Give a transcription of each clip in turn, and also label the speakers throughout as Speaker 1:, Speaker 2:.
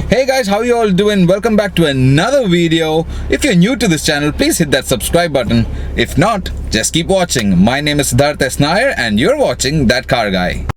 Speaker 1: Hey guys, how you all doing? Welcome back to another video. If you're new to this channel, please hit that subscribe button. If not, just keep watching. My name is Pothens Mahindra and you're watching That Car Guy.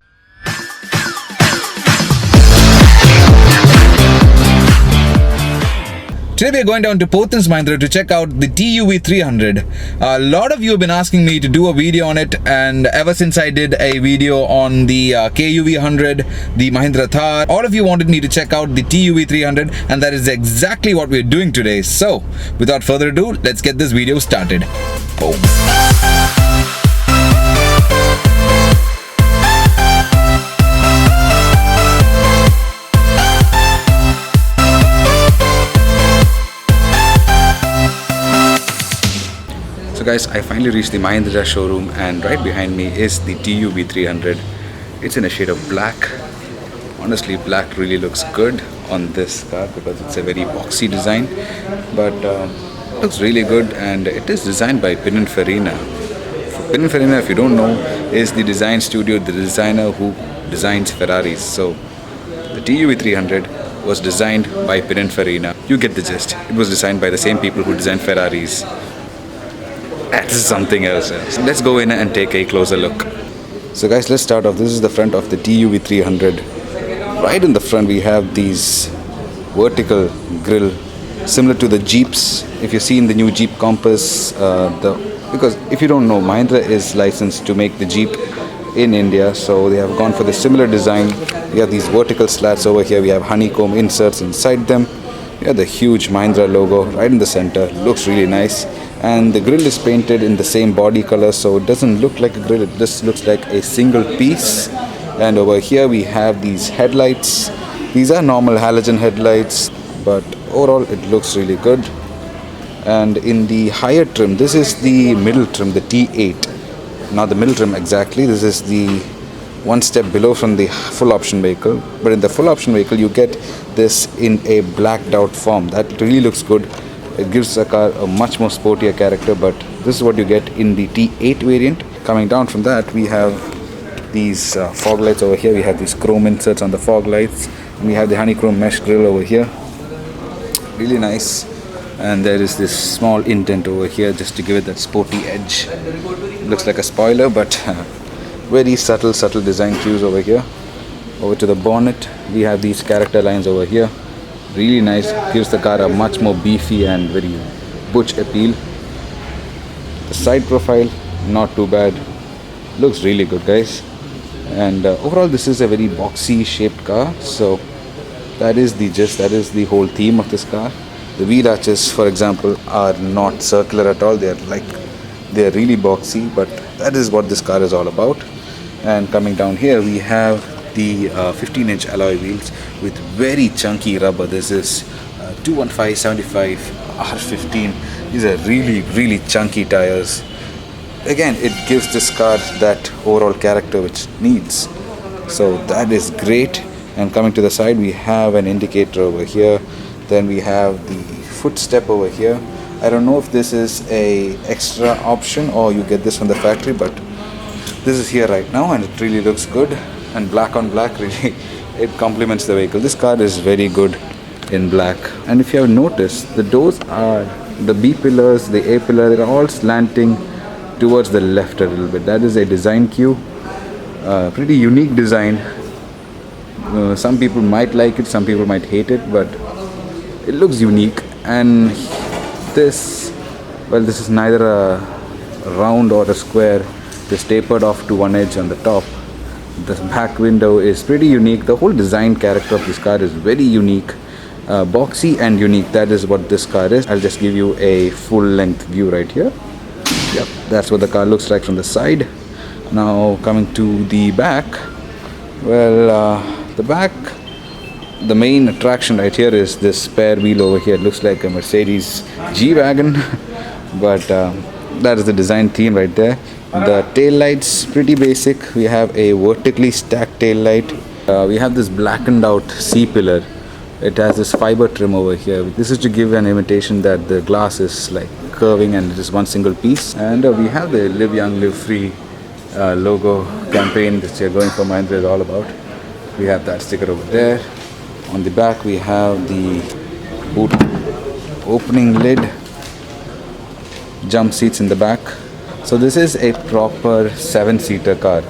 Speaker 1: Today we are going down to Pothens Mahindra to check out the TUV300. A lot of you have been asking me to do a video on it, and ever since I did a video on the KUV100, the Mahindra Thar, all of you wanted me to check out the TUV300, and that is exactly what we're doing today. So, without further ado, let's get this video started. Boom. So guys, I finally reached the Mahindra showroom, and right behind me is the TUV300. It's in a shade of black. Honestly, black really looks good on this car because it's a very boxy design, but it looks really good, and it is designed by Pininfarina. Pininfarina, if you don't know, is the design studio, the designer who designs Ferraris. So the TUV300 was designed by Pininfarina. You get the gist. It was designed by the same people who designed Ferraris. That's something else. So let's go in and take a closer look. So guys, let's start off. This is the front of the TUV300. Right in the front we have these vertical grille similar to the Jeeps. If you see in the new Jeep Compass, because if you don't know, Mahindra is licensed to make the Jeep in India, so they have gone for the similar design. We have these vertical slats over here. We have honeycomb inserts inside them. We have the huge Mahindra logo right in the center. Looks really nice. And the grille is painted in the same body color, so it doesn't look like a grille, it just looks like a single piece. And over here we have these headlights. These are normal halogen headlights, but overall it looks really good. And in the higher trim, this is the middle trim, the T8. Not the middle trim exactly, this is the one step below from the full option vehicle. But in the full option vehicle you get this in a blacked out form. That really looks good. It gives the car a much more sportier character, but this is what you get in the T8 variant. Coming down from that, we have these fog lights over here. We have these chrome inserts on the fog lights. And we have the honeycomb mesh grille over here. Really nice. And there is this small indent over here just to give it that sporty edge. Looks like a spoiler, but very subtle design cues over here. Over to the bonnet, we have these character lines over here. Really nice, gives the car a much more beefy and very butch appeal. The side profile, not too bad. Looks really good, guys. And overall this is a very boxy shaped car, so that is the gist, that is the whole theme of this car. The wheel arches, for example, are not circular at all. They're really boxy, but that is what this car is all about. And coming down here we have the 15-inch alloy wheels with very chunky rubber. This is 215/75 R15. These are really chunky tires. Again, it gives this car that overall character which it needs. So that is great. And coming to the side, we have an indicator over here. Then we have the footstep over here. I don't know if this is a extra option or you get this from the factory, but this is here right now and it really looks good. And black on black, really it complements the vehicle. This car is very good in black. And if you have noticed, the doors are, the B pillars, the A pillar, they're all slanting towards the left a little bit. That is a design cue. Pretty unique design. Some people might like it, some people might hate it, but it looks unique. And this, well, this is neither a round or a square. It's tapered off to one edge on the top. The back window is pretty unique. The whole design character of this car is very unique, boxy and unique. That is what this car is. I'll just give you a full length view right here. Yep, that's what the car looks like from the side. Now coming to the back, well, the back, the main attraction right here is this spare wheel over here. It looks like a Mercedes G-Wagon, but that is the design theme right there. The tail lights, pretty basic. We have a vertically stacked tail light. We have this blackened out C pillar. It has this fiber trim over here. This is to give an imitation that the glass is like curving and it is one single piece. And we have the Live Young, Live Free logo campaign that we are going for Mahindra is all about. We have that sticker over there. On the back we have the boot opening lid, jump seats in the back. So this is a proper 7-seater car.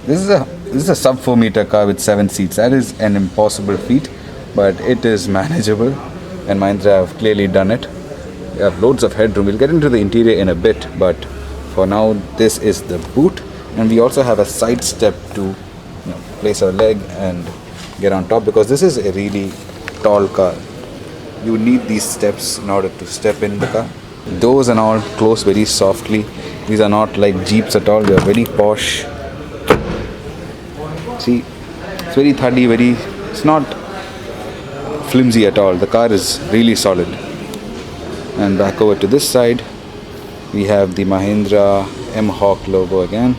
Speaker 1: This is a sub 4 meter car with 7 seats. That is an impossible feat, but it is manageable, and Mahindra have clearly done it. We have loads of headroom. We'll get into the interior in a bit, but for now this is the boot, and we also have a side step to place our leg and get on top, because this is a really tall car. You need these steps in order to step in the car. Doors and all close very softly. These are not like Jeeps at all. They are very posh. See, it's very thuddy, it's not flimsy at all. The car is really solid. And back over to this side, we have the Mahindra M-Hawk logo again.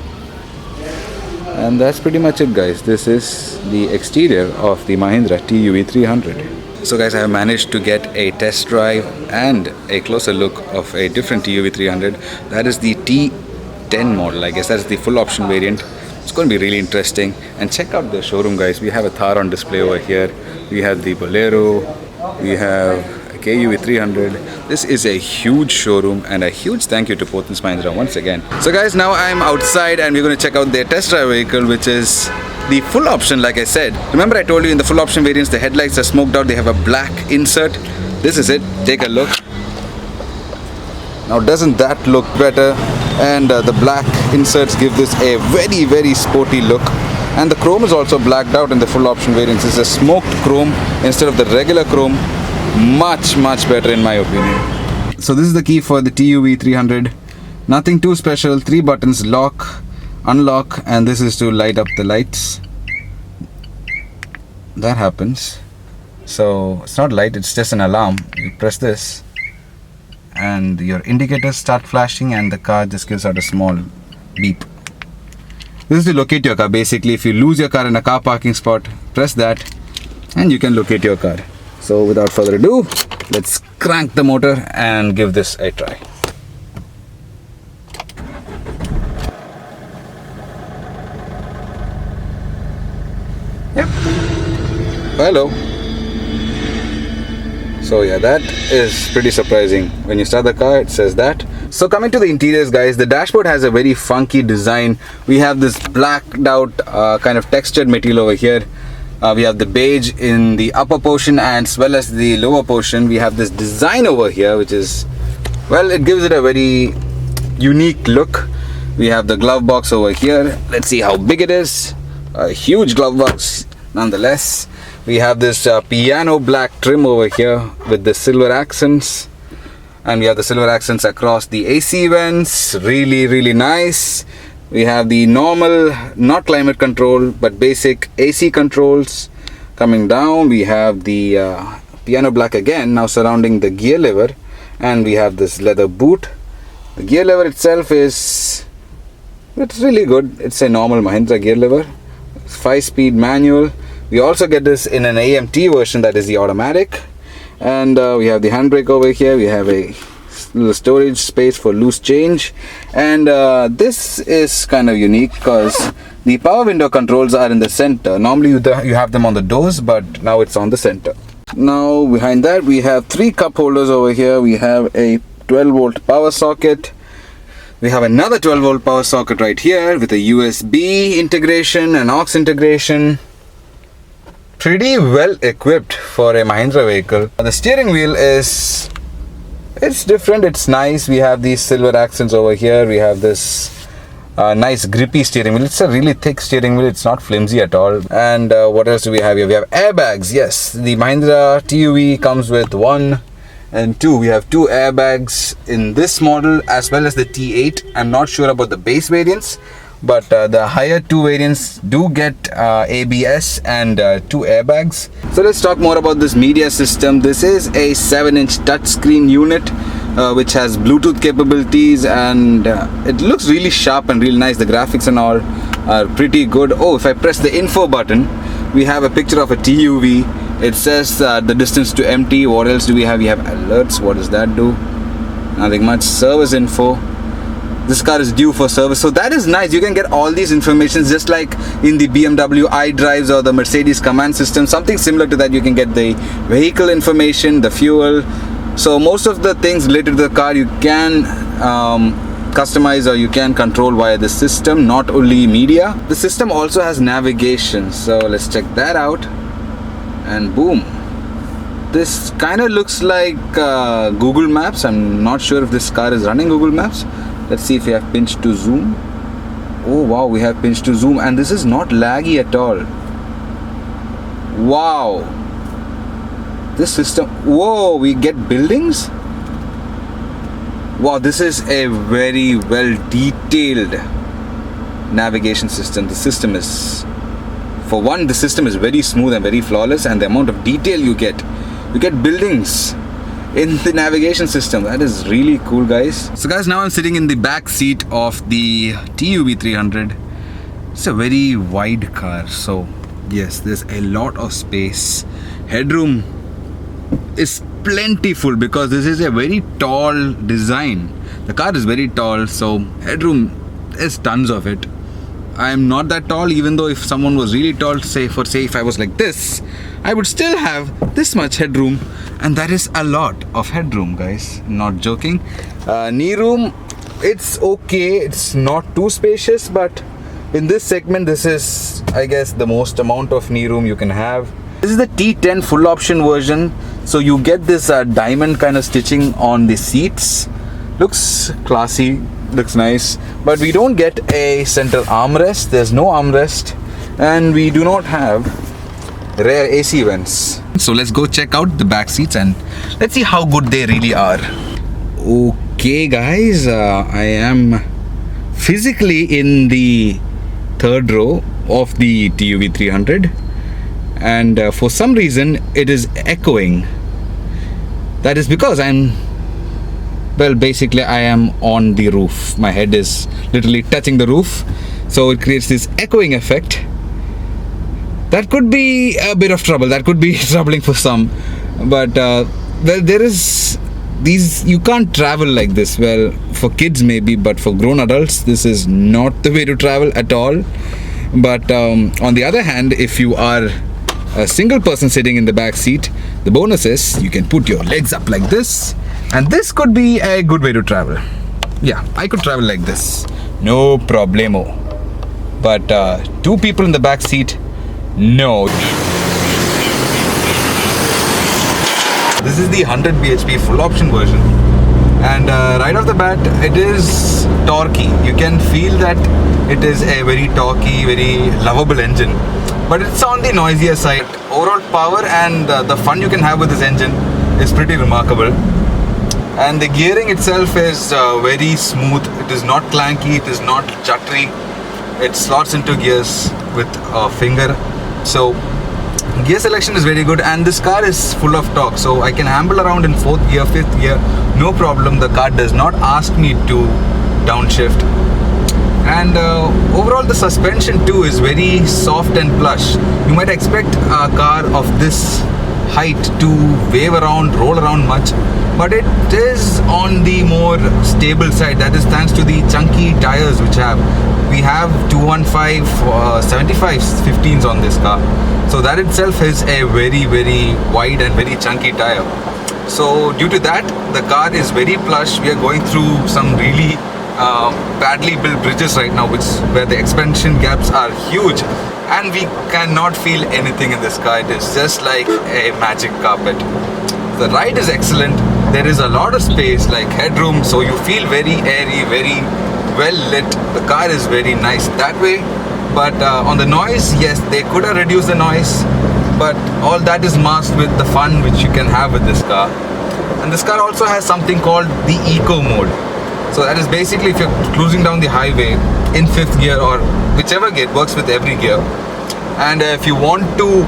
Speaker 1: And that's pretty much it, guys. This is the exterior of the Mahindra TUV300. So guys, I have managed to get a test drive and a closer look of a different TUV300. That is the T10 model, I guess. That's the full option variant. It's going to be really interesting. And check out the showroom, guys. We have a Thar on display over here. We have the Bolero. We have a KUV300. This is a huge showroom, and a huge thank you to Pothens Mahindra once again. So guys, now I'm outside and we're going to check out their test drive vehicle, which is the full option, like I said. Remember I told you in the full option variants, the headlights are smoked out. They have a black insert. This is it. Take a look. Now doesn't that look better? And the black inserts give this a very, very sporty look. And the chrome is also blacked out in the full option variants. It's a smoked chrome instead of the regular chrome. Much, much better in my opinion. So this is the key for the TUV300. Nothing too special. 3 buttons: lock, unlock, and this is to light up the lights. That happens. So it's not light, it's just an alarm. You press this and your indicators start flashing and the car just gives out a small beep. This is to locate your car. Basically, if you lose your car in a car parking spot, press that and you can locate your car. So without further ado, let's crank the motor and give this a try. Yep. Hello. So yeah, that is pretty surprising. When you start the car, it says that. So coming to the interiors, guys, the dashboard has a very funky design. We have this blacked out kind of textured material over here. We have the beige in the upper portion as well as the lower portion. We have this design over here, which is, well, it gives it a very unique look. We have the glove box over here. Let's see how big it is. A huge glove box nonetheless. We have this piano black trim over here with the silver accents, and we have the silver accents across the AC vents. Really, really nice. We have the normal, not climate control, but basic AC controls. Coming down, we have the piano black again, now surrounding the gear lever, and we have this leather boot. The gear lever itself it's really good. It's a normal Mahindra gear lever. 5-speed manual. We also get this in an AMT version, that is the automatic. And we have the handbrake over here. We have a little storage space for loose change. And this is kind of unique because the power window controls are in the center. Normally you have them on the doors, but now it's on the center. Now behind that we have 3 cup holders over here. We have a 12-volt power socket. We have another 12-volt power socket right here with a USB integration and aux integration. Pretty well equipped for a Mahindra vehicle. The steering wheel it's different, it's nice. We have these silver accents over here. We have this nice grippy steering wheel. It's a really thick steering wheel. It's not flimsy at all. And what else do we have here? We have airbags. Yes, the Mahindra TUV comes with 1 and 2. We have 2 airbags in this model as well as the T8. I'm not sure about the base variants, but the higher 2 variants do get ABS and 2 airbags. So let's talk more about this media system. This is a 7-inch touchscreen unit which has Bluetooth capabilities, and it looks really sharp and really nice. The graphics and all are pretty good. Oh, if I press the info button, we have a picture of a TUV. It says the distance to empty. What else do we have? We have alerts. What does that do? Nothing much. Service info. this car is due for service. So that is nice. You can get all these information just like in the BMW iDrives or the Mercedes command system. Something similar to that. You can get the vehicle information, the fuel. So most of the things related to the car you can customize or you can control via the system, not only media. The system also has navigation. So let's check that out. And boom. This kind of looks like Google Maps. I'm not sure if this car is running Google Maps. Let's see if we have pinch to zoom. Oh wow, we have pinch to zoom, and this is not laggy at all. Wow. This system, whoa, we get buildings. Wow, this is a very well detailed navigation system. The system is, for one, the system is very smooth and very flawless, and the amount of detail you get buildings in the navigation system. That is really cool, guys. So guys, now I'm sitting in the back seat of the TUV300. It's a very wide car, so yes, there's a lot of space. Headroom is plentiful because this is a very tall design. The car is very tall, so headroom is tons of it. I'm not that tall, even though if someone was really tall, say if I was like this, I would still have this much headroom, and that is a lot of headroom, guys. Not joking. Knee room, it's okay. It's not too spacious, but in this segment, this is, I guess, the most amount of knee room you can have. This is the T10 full option version, so you get this diamond kind of stitching on the seats. Looks classy, looks nice, but we don't get a center armrest. There's no armrest, and we do not have rear AC vents. So let's go check out the back seats and let's see how good they really are. Okay guys, I am physically in the third row of the TUV300, and for some reason it is echoing. That is because basically I am on the roof. My head is literally touching the roof, so it creates this echoing effect. That could be a bit of trouble. That could be troubling for some. But there is these, you can't travel like this. Well, for kids maybe, but for grown adults, this is not the way to travel at all. But on the other hand, if you are a single person sitting in the back seat, the bonus is you can put your legs up like this, and this could be a good way to travel. Yeah, I could travel like this, no problemo. But two people in the back seat, no. This is the 100 bhp full option version, and right off the bat it is torquey. You can feel that it is a very torquey, very lovable engine, but it's on the noisier side. Overall power and the fun you can have with this engine is pretty remarkable. And the gearing itself is very smooth. It is not clanky, it is not juttery. It slots into gears with a finger. So gear selection is very good, and this car is full of torque, so I can amble around in 4th gear, 5th gear, no problem. The car does not ask me to downshift. And overall the suspension too is very soft and plush. You might expect a car of this height to wave around, roll around much, but it is on the more stable side. That is thanks to the chunky tires which we have 215 75 15s on this car. So that itself is a very wide and very chunky tire. So due to that, the car is very plush. We are going through some really badly built bridges right now, where the expansion gaps are huge, and we cannot feel anything in this car. It is just like a magic carpet. The ride is excellent. There is a lot of space, like headroom, so you feel very airy, very well lit. The car is very nice that way. But on the noise, yes, they could have reduced the noise, but all that is masked with the fun which you can have with this car. And this car also has something called the eco mode. So that is basically if you're cruising down the highway in 5th gear or whichever gear, it works with every gear. And if you want to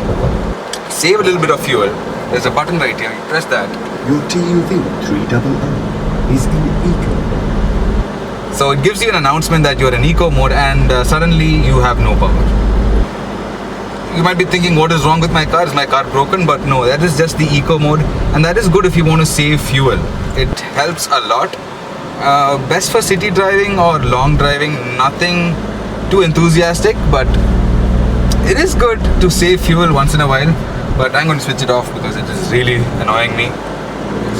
Speaker 1: save a little bit of fuel, there's a button right here. You press that.
Speaker 2: Your TUV300 is in eco mode.
Speaker 1: So it gives you an announcement that you're in eco mode, and suddenly you have no power. You might be thinking, what is wrong with my car? Is my car broken? But no, that is just the eco mode, and that is good if you want to save fuel. It helps a lot. Best for city driving or long driving, nothing too enthusiastic, but it is good to save fuel once in a while. But I'm going to switch it off because it is really annoying me.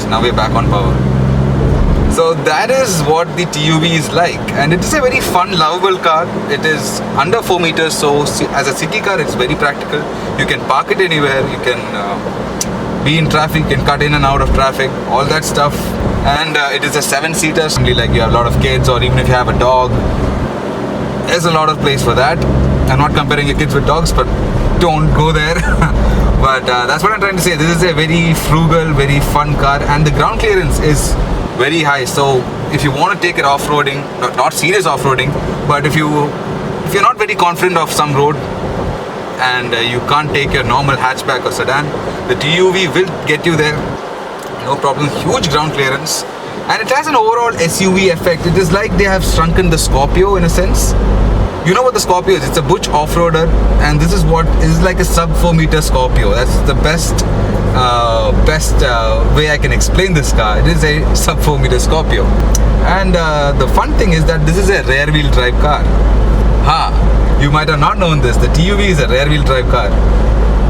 Speaker 1: So now we're back on power. So that is what the TUV is like, and it is a very fun, lovable car. It is under 4 meters, so as a city car it's very practical. You can park it anywhere, you can be in traffic, you can cut in and out of traffic, all that stuff. And it is a 7-seater, like you have a lot of kids, or even if you have a dog, there's a lot of place for that. I'm not comparing your kids with dogs, but don't go there. But that's what I'm trying to say. This is a very frugal, very fun car, and the ground clearance is very high. So if you want to take it off-roading, not serious off-roading, but if you're not very confident of some road and you can't take your normal hatchback or sedan, the TUV will get you there, no problem. Huge ground clearance, and it has an overall SUV effect. It is like they have shrunken the Scorpio in a sense. You know what the Scorpio is? It's a butch off-roader, and this is what is like a sub 4 meter Scorpio. That's the best way I can explain this car. It is a sub 4 meter Scorpio, and the fun thing is that this is a rear wheel drive car. You might have not known this. The TUV is a rear wheel drive car.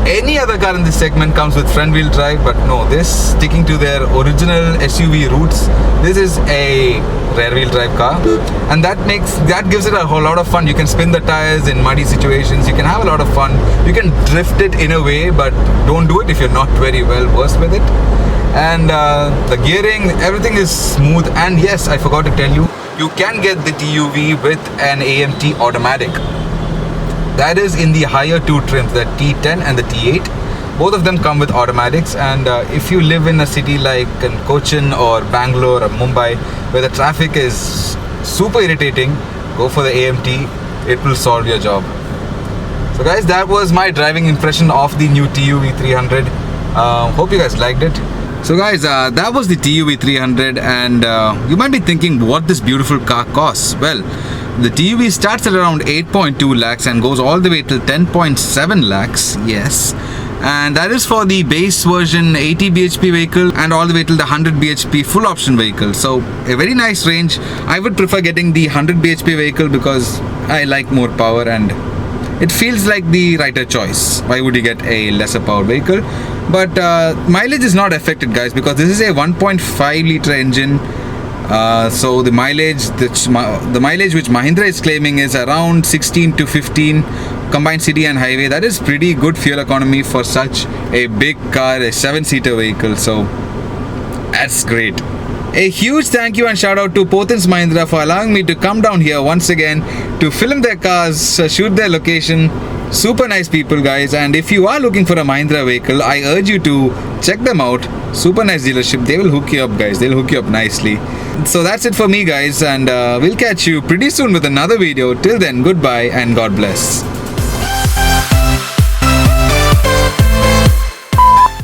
Speaker 1: Any other car in this segment comes with front wheel drive, but no, this, sticking to their original SUV roots, this is a rear wheel drive car, and that gives it a whole lot of fun. You can spin the tires in muddy situations, you can have a lot of fun, you can drift it in a way, but don't do it if you're not very well versed with it. And the gearing, everything is smooth. And yes, I forgot to tell you, you can get the TUV with an AMT automatic. That is in the higher two trims, the T10 and the T8. Both of them come with automatics, and if you live in a city like in Cochin or Bangalore or Mumbai, where the traffic is super irritating, go for the AMT. It will solve your job. So guys, that was my driving impression of the new TUV 300. Hope you guys liked it. So guys, that was the TUV 300, and you might be thinking what this beautiful car costs. Well, the TUV starts at around 8.2 lakhs and goes all the way till 10.7 lakhs, yes. And that is for the base version 80 bhp vehicle and all the way till the 100 bhp full option vehicle. So a very nice range. I would prefer getting the 100 bhp vehicle because I like more power and it feels like the righter choice. Why would you get a lesser power vehicle? But mileage is not affected, guys, because this is a 1.5 liter engine. So the mileage which Mahindra is claiming is around 16 to 15 combined city and highway. That is pretty good fuel economy for such a big car, a 7-seater vehicle. So that's great. A huge thank you and shout out to Pothens Mahindra for allowing me to come down here once again to film their cars, shoot their location. Super nice people, guys. And if you are looking for a Mahindra vehicle, I urge you to check them out. Super nice dealership. They will hook you up, guys. They'll hook you up nicely. So that's it for me, guys, and we'll catch you pretty soon with another video. Till then, goodbye and God bless.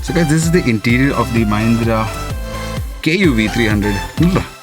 Speaker 1: So guys, this is the interior of the Mahindra KUV 300.